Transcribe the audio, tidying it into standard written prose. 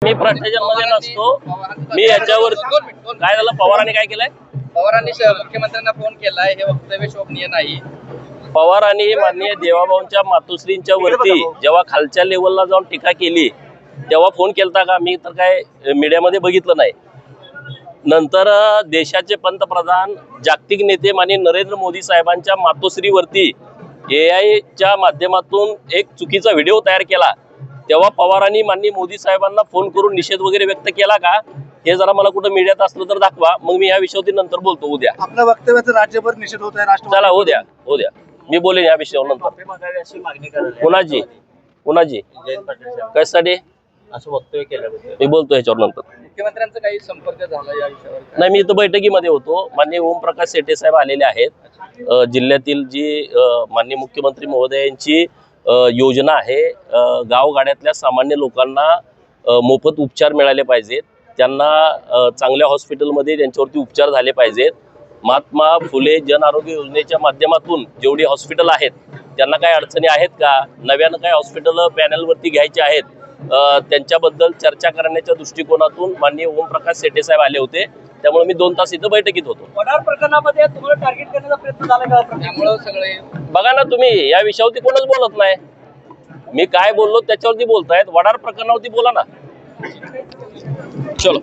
मी भ्रष्टाचारामध्ये नसतो. मी याच्यावर काय झालं, पवारांनी काय केलंय? पवारांनी मुख्यमंत्र्यांना फोन केलाय, हे वक्तव्य शोभनीय नाही. पवारांनी माननीय देवाभाऊंच्या मातोश्रींच्या वरती जेव्हा खालच्या लेवलला जाऊन टीका केली तेव्हा फोन केलता का? मी तर काय मीडियामध्ये बघितलं नाही. नंतर देशाचे पंतप्रधान जागतिक नेते माननीय नरेंद्र मोदी साहेबांच्या मातोश्रीवरती AI च्या माध्यमातून एक चुकीचा व्हिडिओ तयार केला तेव्हा पवारांनी माननीय मोदी साहेबांना फोन करून निषेध वगैरे व्यक्त केला का? हे जरा मला कुठं मीडियात असलं तर दाखवा, मग मी या विषयावरती नंतर बोलतो. उद्या आपल्या वक्तव्याचं राज्यभर निषेध होत आहे. चला हो द्या मी बोलेन या विषयावर नंतर. कुणाची कशासाठी असं वक्तव्य केलं मी बोलतो याच्यावर नंतर. मुख्यमंत्र्यांचा काही संपर्क झाला या विषयावर? नाही, मी इथं बैठकीमध्ये होतो. माननीय ओमप्रकाश शेटे साहेब आलेले आहेत. जिल्ह्यातील जी माननीय मुख्यमंत्री महोदयांची योजना आहे, गावगाड्यातल्या सामान्य लोकांना मोफत उपचार मिळाले पाहिजेत, त्यांना चांगल्या हॉस्पिटलमध्ये त्यांच्यावरती उपचार झाले पाहिजेत. महात्मा फुले जन आरोग्य योजनेच्या माध्यमातून जेवढी हॉस्पिटल आहेत त्यांना काही अडचणी आहेत का, नव्यानं काही हॉस्पिटल पॅनलवरती घ्यायचे आहेत, त्यांच्याबद्दल चर्चा करण्याच्या दृष्टिकोनातून माननीय ओमप्रकाश शेटे साहेब आले होते. त्यामुळे मी 2 तास इथं बैठकीत होतो. वडार प्रकरणामध्ये तुम्हाला टार्गेट करण्याचा प्रयत्न झाला का? त्यामुळे सगळे बघा ना, तुम्ही या विषयावरती कोणच बोलत नाही. मी काय बोललो त्याच्यावरती बोलतायत. वडार प्रकरणावरती बोला ना. चलो.